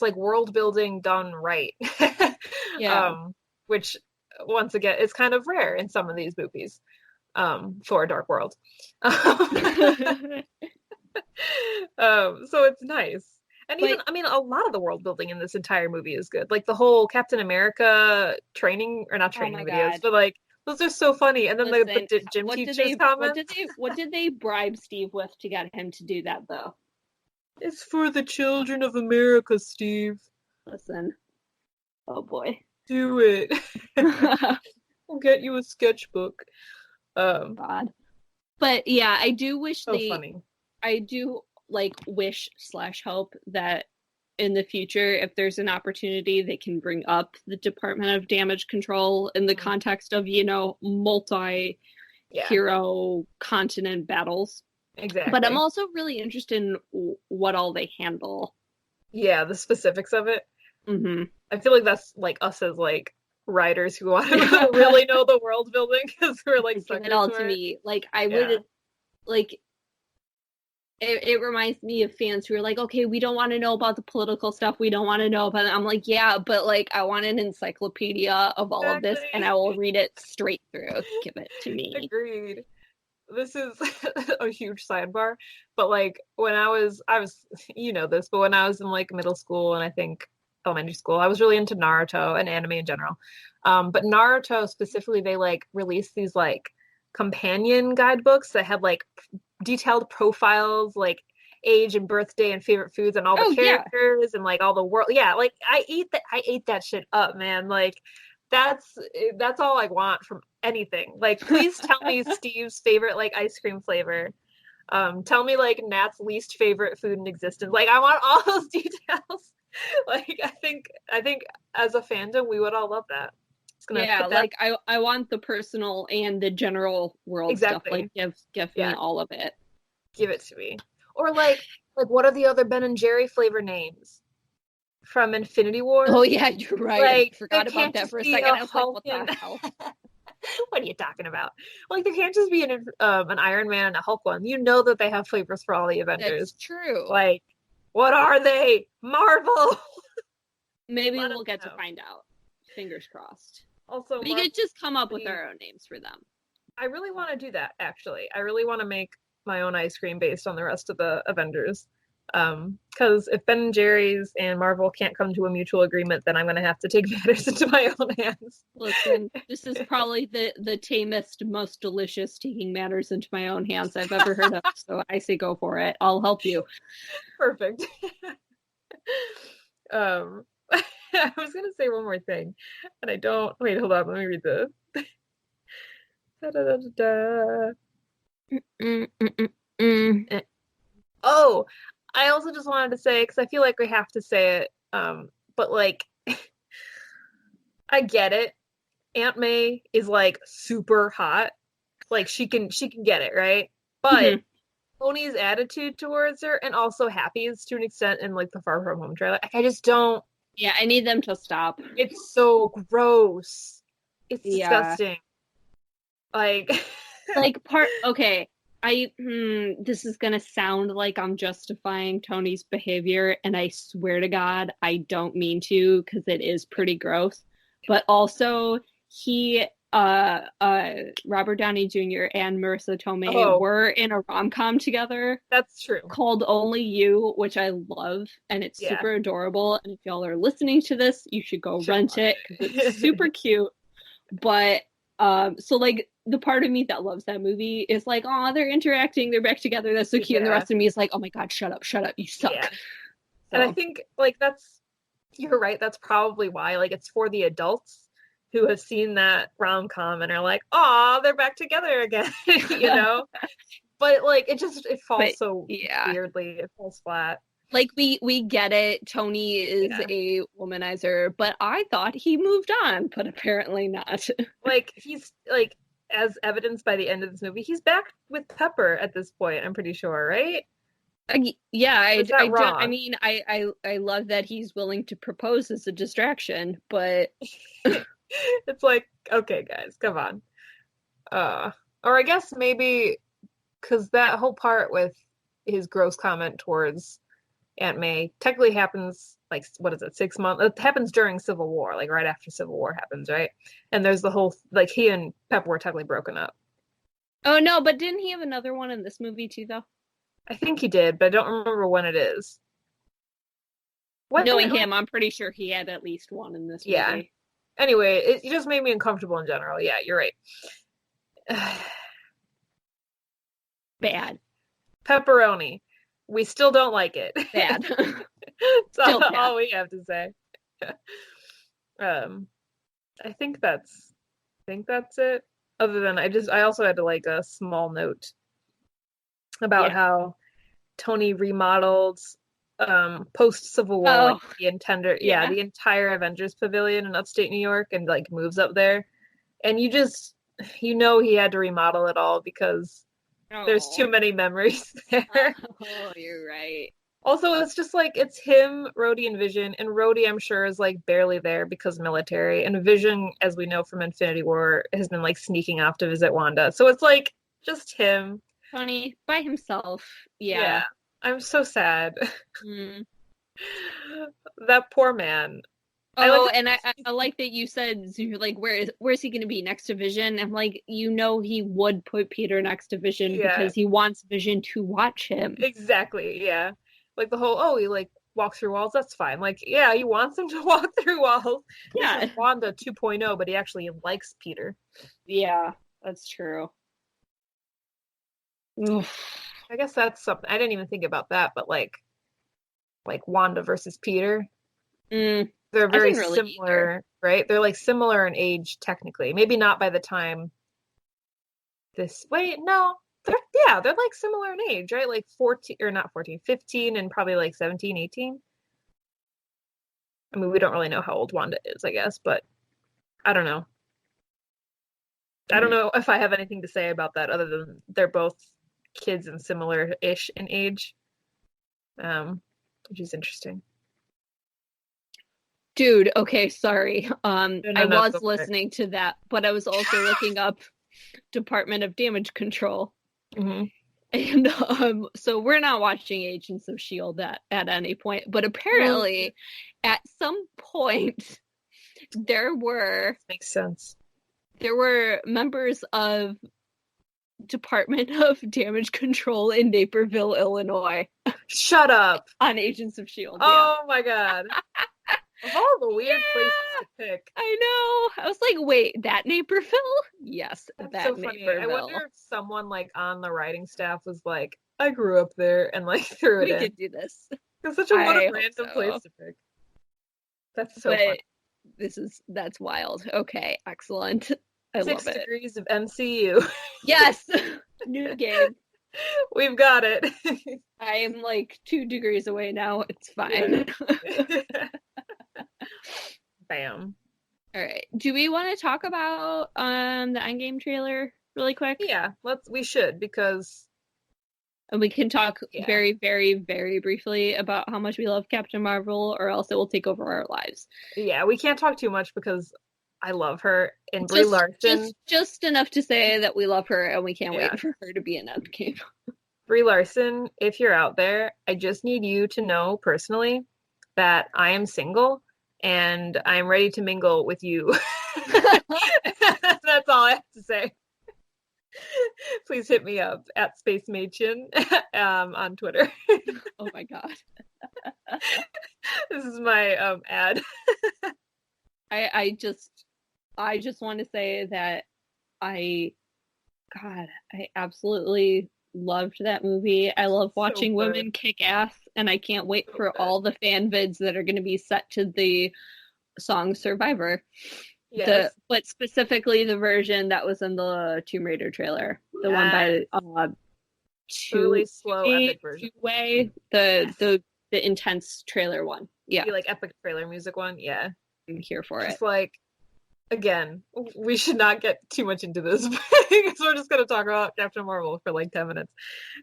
like world building done right. Yeah. um, which once again is kind of rare in some of these movies, for a dark world. So it's nice. And even, But I mean, a lot of the world building in this entire movie is good. Like the whole Captain America training, or not oh training my videos, god. but like those are so funny. And then Listen, the gym teachers comments. what did they bribe Steve with to get him to do that though? It's for the children of America, Steve. Listen. Oh boy. Do it. We'll get you a sketchbook. God. But yeah, I do wish So funny. I do like wish slash hope that in the future, if there's an opportunity, they can bring up the Department of Damage Control in the Mhm. context of, multi Yeah, hero continent battles. But I'm exactly. also really interested in what all they handle. Yeah, the specifics of it. Mm-hmm. I feel like that's like us as like writers who want to really know the world building because we're like Give it suckers all for to it. me. Like I Yeah. would like it reminds me of fans who are like, okay, we don't want to know about the political stuff. We don't want to know about it. I'm like, yeah, but like, I want an encyclopedia of all of this and Exactly. I will read it straight through. Give it to me. Agreed. This is a huge sidebar, but like when I was you know this, but when I was in like middle school and I think elementary school, I was really into Naruto and anime in general. But Naruto specifically, they like released these like companion guidebooks that had like detailed profiles, like age and birthday and favorite foods and all the Oh yeah. characters and like all the world. Yeah, like I ate that shit up, man. Like that's that's all I want from anything. Like please tell me Steve's favorite like ice cream flavor. Tell me like Nat's least favorite food in existence. Like I want all those details. Like I think as a fandom we would all love that. Just gonna Yeah, put that like I want the personal and the general world stuff. Like exactly. give me Yeah, all of it. give it to me. Or like what are the other Ben and Jerry flavor names from Infinity Oh War? yeah, you're right. I Like there forgot about can't that just for a be second. a I was like, Hulk what and the hell? what are you talking about? Like there can't just be an Iron Man and a Hulk one. You know that they have flavors for all the That's Avengers. true. Like what are they? Marvel. Maybe Let us we'll get to know. find out. Fingers crossed. Also, We could Marvel, just come up with please. our own names for them. I really want to do that actually. I really want to make my own ice cream based on the rest of the Avengers. Because if Ben and Jerry's and Marvel can't come to a mutual agreement, then I'm gonna have to take matters into my own hands. Listen, this is probably the tamest, most delicious taking matters into my own hands I've ever heard of. So I say go for it. I'll help you. Perfect. um, I was gonna say one more thing, and I don't. Wait, hold on. Let me read the. Da, da, da, da, Mm, mm, mm, mm. da. Oh, I also just wanted to say because I feel like we have to say it. But like, I get it. Aunt May is like super hot. Like she can get it, right? But Mhm. Tony's attitude towards her, and also Happy's to an extent in like the Far From Home trailer, like, I just don't. Yeah, I need them to stop. It's so gross. It's Yeah. disgusting. Like, Like okay, this is gonna sound like I'm justifying Tony's behavior, and I swear to God, I don't mean to because it is pretty gross. But also, he, Robert Downey Jr. and Marissa Tomei oh, were in a rom-com together that's true. called Only You, which I love, and it's Yeah, super adorable. And if y'all are listening to this, you should go should rent watch it because it's super it. cute. But so like the part of me that loves that movie is like, oh, they're interacting, they're back together, that's so cute. And the Yeah, rest of me is like, oh my God, shut up, you yeah. suck. And I So think like you're right. That's probably why. Like, it's for the adults who have seen that rom-com and are like, "Oh, they're back together again," you know. But like, it but falls so yeah. weirdly. It falls flat. Like we get it. Tony is Yeah. a womanizer, but I thought he moved on, but apparently not. Like, he's like, as evidenced by the end of this movie, he's back with Pepper at this point, I'm pretty sure, right? Yeah, Or is that I don't. I wrong? mean, I love that he's willing to propose as a distraction, but It's like, okay, guys, come on. Or I guess maybe because that whole part with his gross comment towards Aunt May technically happens like, what is it, 6 months? It happens during Civil War, like right after Civil War happens, right? And there's the whole like he and Pepper were technically broken up. oh no, but didn't he have another one in this movie too, though? I think he did, but I don't remember when it is. When, Knowing him, I'm pretty sure he had at least one in this yeah. movie. Anyway, it just made me uncomfortable in general. Yeah, you're right. Bad, Pepperoni. We still don't like it. bad. That's Still pass. all we have to say. Um, I think that's it. Other than I also had to like a small note about Yeah. how Tony remodeled post Civil War, like Oh, yeah, yeah. the entire Avengers Pavilion in upstate New York, and like moves up there. And he had to remodel it all because there's too Oh. many memories there. Oh, you're right. Also, it's just like it's him, Rhodey, and Vision, and Rhodey, I'm sure, is like barely there because military, and Vision, as we know from Infinity War, has been like sneaking off to visit Wanda. So it's like just him. Tony by himself. Yeah, Yeah. I'm so sad. Mm. That poor man. I like Oh, and I like that you said you're like where's he going to be next to Vision? I'm like, he would put Peter next to Vision yeah, because he wants Vision to watch him. exactly. Yeah, like the whole, oh, he like walks through walls. That's fine. Like, yeah, he wants him to walk through walls. This is Yeah. Wanda 2.0, but he actually likes Peter. Yeah, that's true. Oof. I guess that's something I didn't even think about that, but like Wanda versus Peter, Mm, they're I very didn't really either. similar, right? They're like similar in age technically. Maybe not by the time this. Wait, no. They're like similar in age, right? Like 14 or not 14, 15 and probably like 17, 18. I mean, we don't really know how old Wanda is, I guess, but I don't know. I don't Mm. know if I have anything to say about that other than they're both kids and similar-ish in age. Which is interesting. Dude, okay, sorry. No, no, I no, was go for it. listening to that, but I was also looking up Department of Damage Control. Hmm. And so we're not watching Agents of Shield at any point, but apparently at some point there were Makes sense. members of Department of Damage Control in Naperville, Illinois Shut up. on Agents of Shield. Yeah. Oh my god. Of all the weird places Yeah, to pick. I know. I was like, wait, that Naperville? Yes, That's that so funny. I wonder Naperville. if someone like on the writing staff was like, I grew up there and like threw it We in. could do this. It's such a what a I hope random place so. to pick. That's so funny. But that's wild. Okay, excellent. I Six love it. degrees of NCU. Yes, new game. We've got it. I am like 2 degrees away now. It's Yeah. fine. Bam. All right. Do we want to talk about the Endgame trailer really quick? Yeah, we should because And we can talk yeah. very, very, very briefly about how much we love Captain Marvel, or else it will take over our lives. Yeah, we can't talk too much because I love her and Brie Just, Larson. just enough to say that we love her and we can't Yeah. wait for her to be in Endgame. Brie Larson, if you're out there, I just need you to know personally that I am single and I'm ready to mingle with you. That's all I have to say. Please hit me up at Space Machin on Twitter. Oh my God. This is my ad. I just want to say that I absolutely loved that movie. I love watching women kick ass, and I can't wait for all the fan vids that are going to be set to the song Survivor. Yes. But specifically the version that was in the Tomb Raider trailer, the one by really slow epic version. Two-way, the intense trailer one. Yeah. The, like epic trailer music one. Yeah. I'm here for it's it. Like, again, we should not get too much into this because we're just going to talk about Captain Marvel for like 10 minutes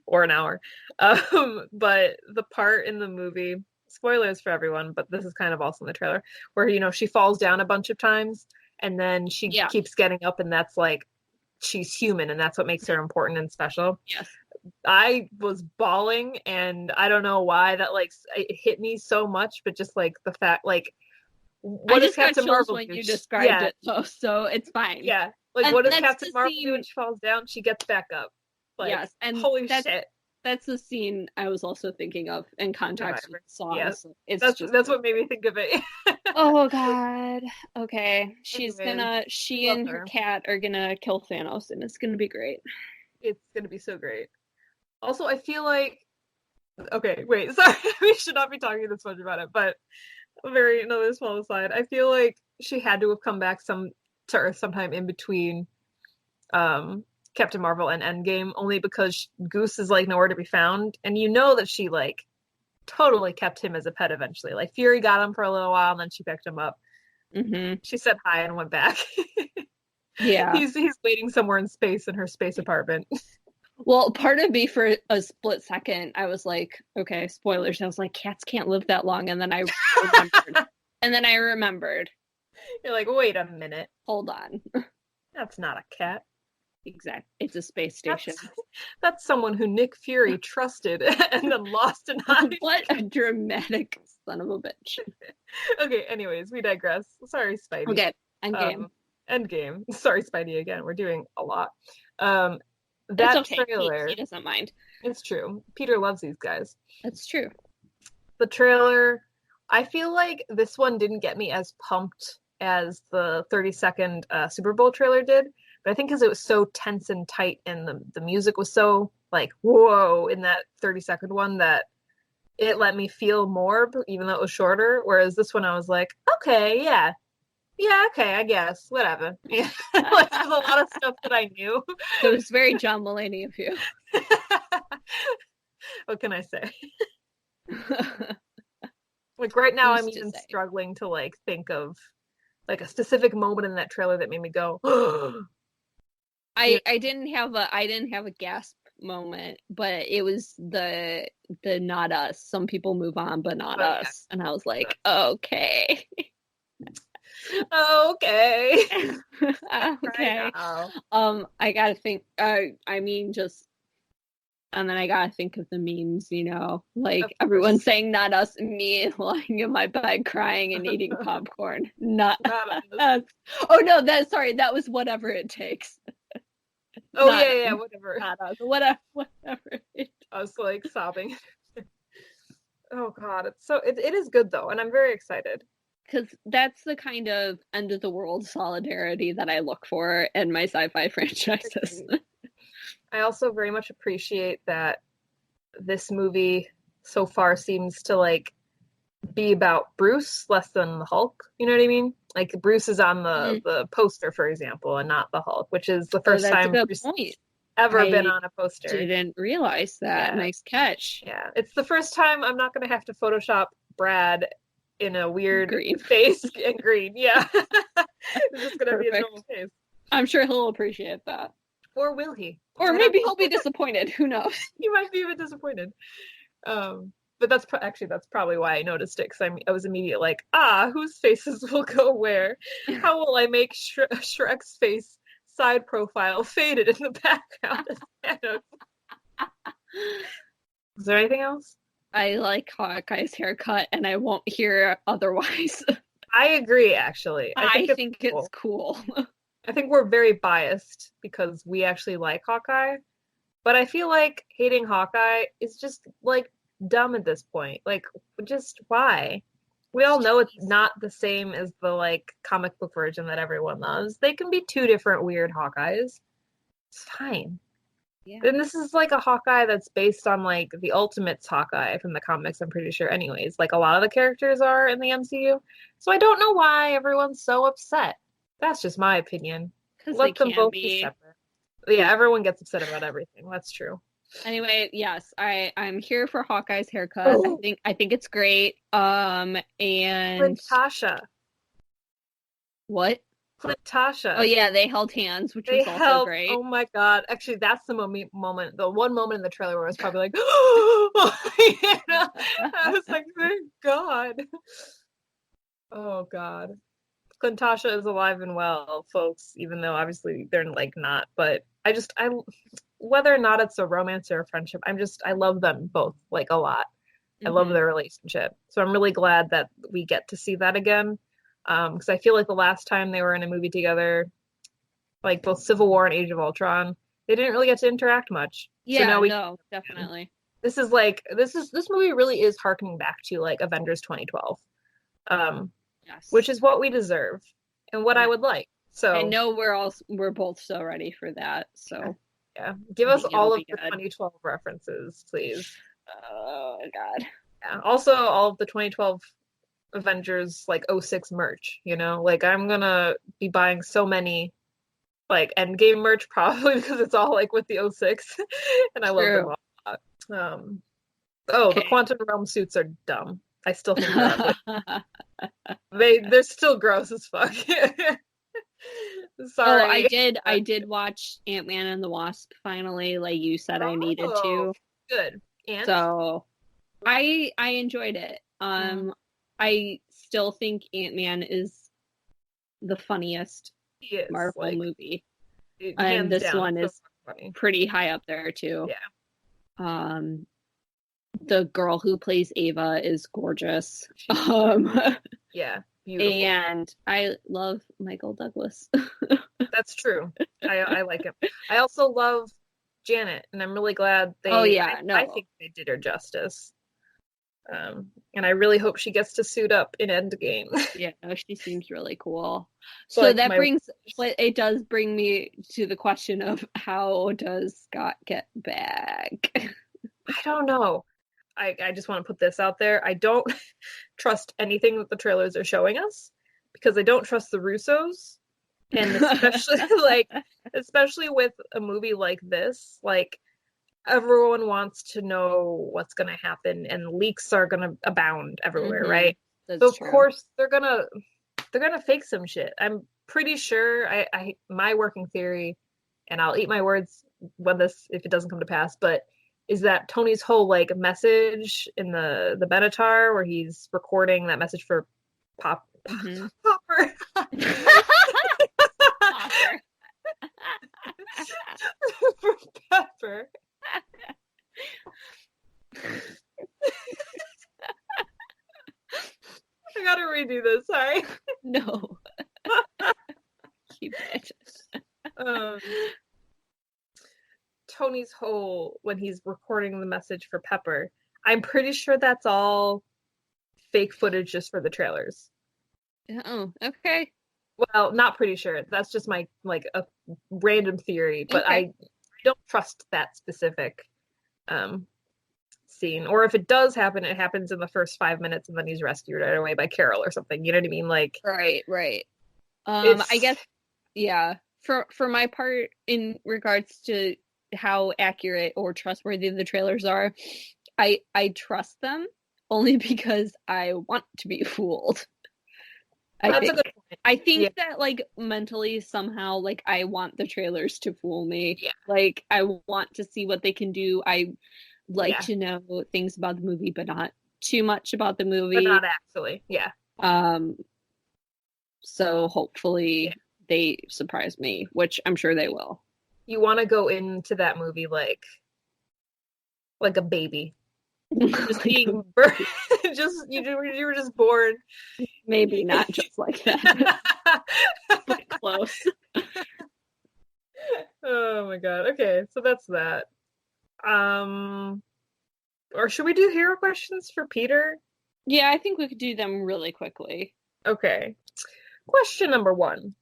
or an hour. But the part in the movie, spoilers for everyone, but this is kind of also in the trailer, where, you know, she falls down a bunch of times and then she keeps getting up, and that's like, she's human, and that's what makes her important and special. Yes. I was bawling, and I don't know why that, like, it hit me so much, but just like the fact, like, what does Captain Marvel when do? you described it, so it's fine. Yeah, like, what does Captain Marvel do when she falls down? She gets back up. Like, yes, and holy shit. That's the scene I was also thinking of in context with songs. Yes. That's what made me think of it. Oh God. Okay. She and her cat are gonna kill Thanos, and it's gonna be great. It's gonna be so great. Also, I feel like, okay, wait, sorry, we should not be talking this much about it, but another small aside. I feel like she had to have come back to Earth sometime in between Captain Marvel and Endgame, only because Goose is like nowhere to be found, and you know that she like totally kept him as a pet eventually. Like, Fury got him for a little while, and then she picked him up. Mm-hmm. She said hi and went back. Yeah, he's waiting somewhere in space in her space apartment. Well, part of me for a split second, I was like, okay, spoilers. I was like, cats can't live that long, and then I remembered. You're like, wait a minute. Hold on. That's not a cat. Exactly. It's a space station. That's someone who Nick Fury trusted and then lost an eye. What a dramatic son of a bitch. Okay, anyways, we digress. Sorry, Spidey. Okay, Endgame. Endgame. Sorry, Spidey, again. We're doing a lot. That okay. trailer. He doesn't mind. It's true. Peter loves these guys. That's true. The trailer, I feel like this one didn't get me as pumped as the 30-second Super Bowl trailer did. But I think because it was so tense and tight, and the music was so like, whoa, in that 30-second one, that it let me feel more, even though it was shorter. Whereas this one, I was like, okay, yeah, okay, I guess, whatever. Yeah. Like, there's a lot of stuff that I knew. It was very John Mulaney of you. What can I say? Like, right now, I'm even struggling to like think of like a specific moment in that trailer that made me go, I didn't have a gasp moment, but it was the not us. Some people move on, but not us. And I was like, okay. Okay. Okay. I gotta think. I mean, just, and then I gotta think of the memes. You know, like everyone saying "not us," and me lying in my bed crying and eating popcorn. Not us. Oh no, that was Whatever It Takes. Oh, yeah, whatever. Not us. Whatever. I was like sobbing. Oh God, it is good though, and I'm very excited. Because that's the kind of end of the world solidarity that I look for in my sci-fi franchises. I also very much appreciate that this movie so far seems to like be about Bruce less than the Hulk. You know what I mean? Like, Bruce is on the poster, for example, and not the Hulk, which is the first time Bruce ever been on a poster. Didn't realize that. Yeah. Nice catch. Yeah, it's the first time I'm not going to have to Photoshop Brad in a weird face and green. Yeah. It's just gonna be his Perfect. normal face. I'm sure he'll appreciate that. Or will he? Or maybe he'll be disappointed. Who knows? He might be even disappointed. But that's probably why I noticed it, because I was immediately like, whose faces will go where? How will I make Shrek's face side profile faded in the background? Is there anything else? I like Hawkeye's haircut, and I won't hear otherwise. I agree, actually. I think it's cool. I think we're very biased because we actually like Hawkeye, but I feel like hating Hawkeye is just like dumb at this point. Like, just why? We all know it's not the same as the like comic book version that everyone loves. They can be two different weird Hawkeyes. It's fine. Yeah. And this is like a Hawkeye that's based on like the Ultimates Hawkeye from the comics, I'm pretty sure anyways. Like a lot of the characters are in the MCU. So I don't know why everyone's so upset. That's just my opinion. Let them both be separate. Yeah, everyone gets upset about everything. That's true. Anyway, yes, I'm here for Hawkeye's haircut. Oh. I think it's great. And Tasha. What? Tasha. Oh yeah, they held hands, which was also great. Oh my god! Actually, that's the moment. The one moment in the trailer where I was probably like, I was like, thank God. Oh god. Tasha is alive and well, folks, even though obviously they're like not, but I whether or not it's a romance or a friendship, I love them both like a lot. I love their relationship. So I'm really glad that we get to see that again. Because I feel like the last time they were in a movie together, like both Civil War and Age of Ultron, they didn't really get to interact much. Yeah, so definitely. This movie really is harkening back to like Avengers 2012. Yes. Which is what we deserve and what I would like. So I know we're both so ready for that. So yeah, give us all of the 2012 references, please. Oh god. Yeah. Also, all of the 2012 Avengers like 06 merch. You know, like I'm gonna be buying so many like Endgame merch probably because it's all like with the 06, and I love them all a lot. The Quantum Realm suits are dumb. I still think they're ugly. They're still gross as fuck. Sorry. Oh, I did watch Ant-Man and the Wasp finally, like you said I needed to. Good. And so I enjoyed it. I still think Ant-Man is the funniest Marvel movie. And this one is pretty high up there too. Yeah. The girl who plays Ava is gorgeous. Yeah, beautiful. And I love Michael Douglas. That's true. I like him. I also love Janet, and I'm really glad they. I think they did her justice. And I really hope she gets to suit up in Endgame. Yeah, she seems really cool. So it does bring me to the question of how does Scott get back? I don't know. I just want to put this out there. I don't trust anything that the trailers are showing us because I don't trust the Russos. And especially with a movie like this, like everyone wants to know what's going to happen and leaks are going to abound everywhere, right? That's so of true. Course they're going to fake some shit. I'm pretty sure my working theory, and I'll eat my words if it doesn't come to pass, but is that Tony's whole like message in the Benatar where he's recording that message for Popper. For Pepper. I gotta redo this, sorry. No. Keep it. Tony's whole when he's recording the message for Pepper, I'm pretty sure that's all fake footage just for the trailers. Oh, okay. Well, not pretty sure. That's just my like a random theory, but I don't trust that specific scene. Or if it does happen, it happens in the first 5 minutes and then he's rescued right away by Carol or something. You know what I mean? Like right. I guess for my part in regards to how accurate or trustworthy the trailers are, I trust them only because I want to be fooled. That's a good point. I think that like mentally somehow like I want the trailers to fool me. Yeah. Like I want to see what they can do. I like Yeah. to know things about the movie, but not too much about the But movie. not actually. Yeah. So hopefully they surprise me, which I'm sure they will. You want to go into that movie like a baby. Just being just you were just born. Maybe not just like that, but close. Oh my god. Okay, so that's that. Or should we do hero questions for Peter? Yeah, I think we could do them really quickly. Okay. Question number 1.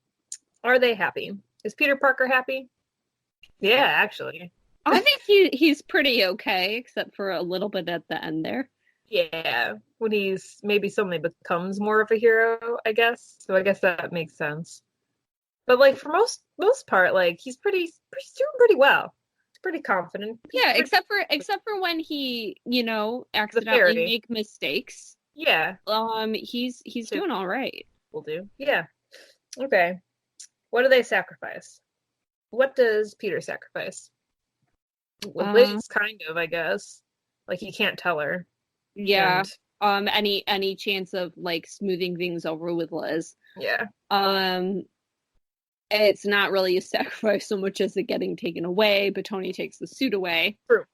Are they happy? Is Peter Parker happy? Yeah, actually. I think he's pretty okay, except for a little bit at the end there. Yeah, when he's maybe suddenly becomes more of a hero, I guess. So I guess that makes sense. But like for most part, like he's doing pretty well. He's pretty confident. Yeah, except for when he, accidentally make mistakes. Yeah. He's doing all right. Will do. Yeah. Okay. What do they sacrifice? What does Peter sacrifice? Well, Liz, kind of, I guess. Like he can't tell her. Yeah. And, any chance of like smoothing things over with Liz. Yeah. It's not really a sacrifice so much as it getting taken away, but Tony takes the suit away. True.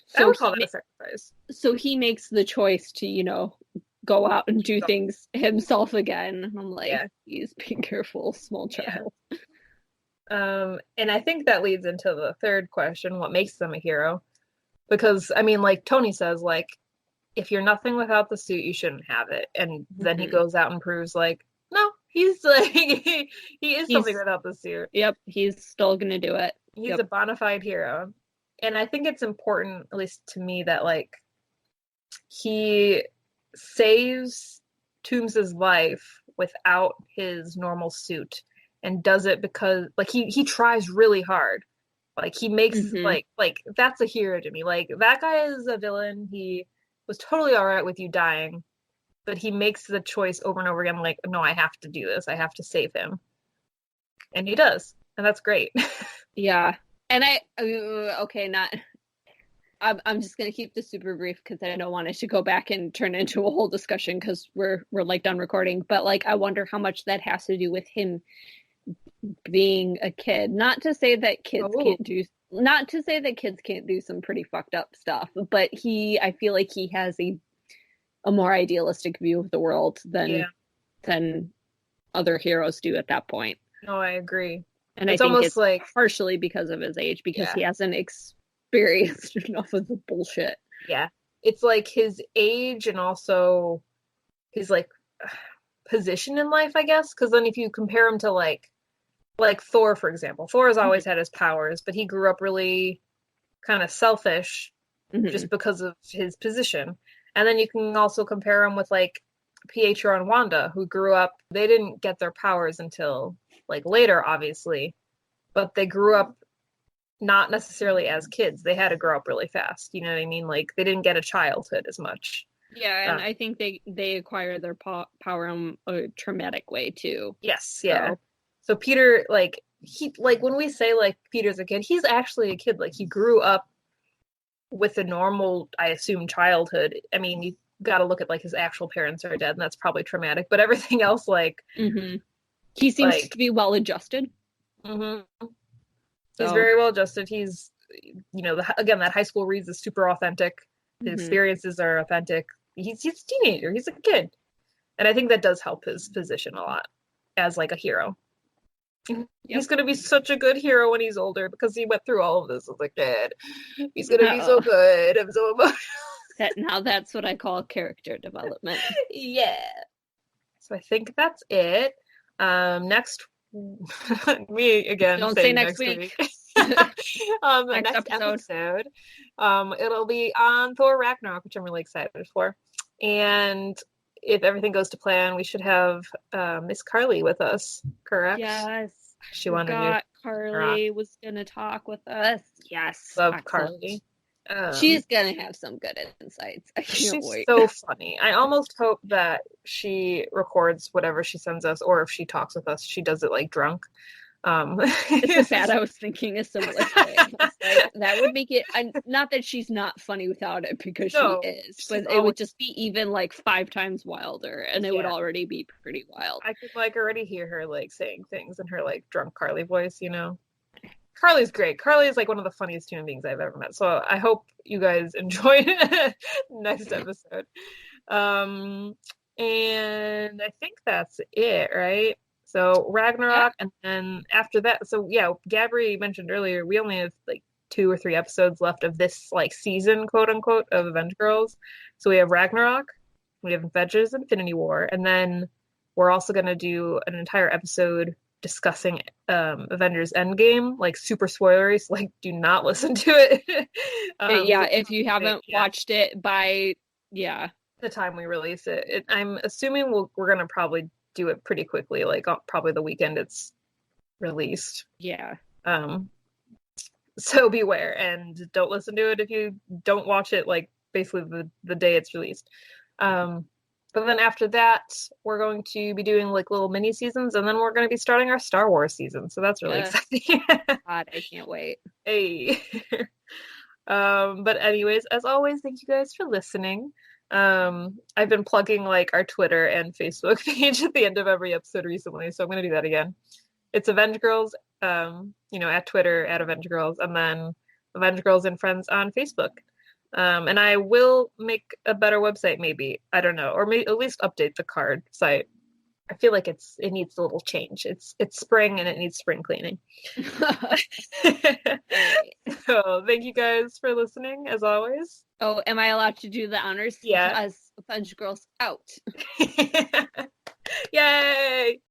So I would call that a sacrifice. So he makes the choice to, go out and do things himself again. I'm like, he's being careful, small child. And I think that leads into the third question, what makes them a hero? Because, I mean, like Tony says, like, if you're nothing without the suit, you shouldn't have it. And then he goes out and proves, like, no, he's like, he is something without the suit. Yep, he's still gonna do it. He's a bona fide hero. And I think it's important, at least to me, that, like, he saves Toombs's life without his normal suit. And does it because like he tries really hard. Like he makes like that's a hero to me. Like that guy is a villain. He was totally all right with you dying, but he makes the choice over and over again like, no, I have to do this. I have to save him. And he does. And that's great. Yeah. And I'm just gonna keep this super brief because I don't want it to go back and turn into a whole discussion because we're like done recording. But like I wonder how much that has to do with him being a kid. Not to say that kids can't do some pretty fucked up stuff, but I feel like he has a more idealistic view of the world than other heroes do at that point. No, I agree. And it's I think almost it's like partially because of his age, because he hasn't experienced enough of the bullshit. Yeah. It's like his age and also his like position in life, I guess. Because then if you compare him to like Thor, for example, Thor has always had his powers, but he grew up really kind of selfish just because of his position. And then you can also compare him with like Pietro and Wanda, who grew up, they didn't get their powers until like later, obviously, but they grew up not necessarily as kids. They had to grow up really fast. You know what I mean? Like they didn't get a childhood as much. Yeah, and I think they acquire their power in a traumatic way too. Yes, yeah. So Peter, like when we say like Peter's a kid, he's actually a kid. Like he grew up with a normal, I assume, childhood. I mean, you got to look at like his actual parents are dead, and that's probably traumatic. But everything else, like he seems to be well adjusted. He's very well adjusted. He's, again, that high school reads is super authentic. His experiences are authentic. He's a teenager. He's a kid, and I think that does help his position a lot as like a hero. Yep. He's going to be such a good hero when he's older because he went through all of this as a kid. He's going to be so good. I'm so emotional. That's what I call character development. Yeah. So I think that's it. Next, me again. Don't say next week. Next episode. It'll be on Thor Ragnarok, which I'm really excited for. And if everything goes to plan, we should have Miss Carly with us, correct? Yes. She wanted to. Carly was going to talk with us. Yes. Love Carly. She's gonna have some good insights. I can't She's wait. so funny. I almost hope that she records whatever she sends us, or if she talks with us, she does it like drunk. It's so sad. I was thinking a similar thing. I was like, that would make it, not that she's not funny without it, because she No, is, she's but it always, would just be even like 5 times wilder, and it would yeah. already be pretty wild. I could like already hear her like saying things in her like drunk Carly voice, you know. Carly's great. Carly is like one of the funniest human beings I've ever met. So I hope you guys enjoy next episode. Um, and I think that's it, right? So Yeah. Ragnarok, and then after that, so yeah, Gabry mentioned earlier, we only have like 2 or 3 episodes left of this like season, quote unquote, of AvengeGirls. So we have Ragnarok, we have Avengers Infinity War, and then we're also gonna do an entire episode discussing Avengers Endgame, like super spoilery, so like do not listen to it. Yeah, Because if you haven't yeah, watched it by, yeah, the time we release it, I'm assuming we're gonna probably do it pretty quickly, like probably the weekend it's released. yeah. Um, so beware and don't listen to it if you don't watch it like basically the day it's released. Um, but then after that, we're going to be doing like little mini seasons, and then we're going to be starting our Star Wars season. So that's really Yes. exciting. God, I can't wait. Hey. But anyways, as always, thank you guys for listening. I've been plugging like our Twitter and Facebook page at the end of every episode recently, so I'm gonna do that again. It's AvengeGirls, at Twitter at AvengeGirls, and then AvengeGirls and Friends on Facebook. And I will make a better website, maybe. I don't know, or maybe at least update the card site. I feel like it needs a little change. It's spring and it needs spring cleaning. All right. So thank you guys for listening, as always. Oh, am I allowed to do the honors? Yeah. As Avenge Girls out. Yay!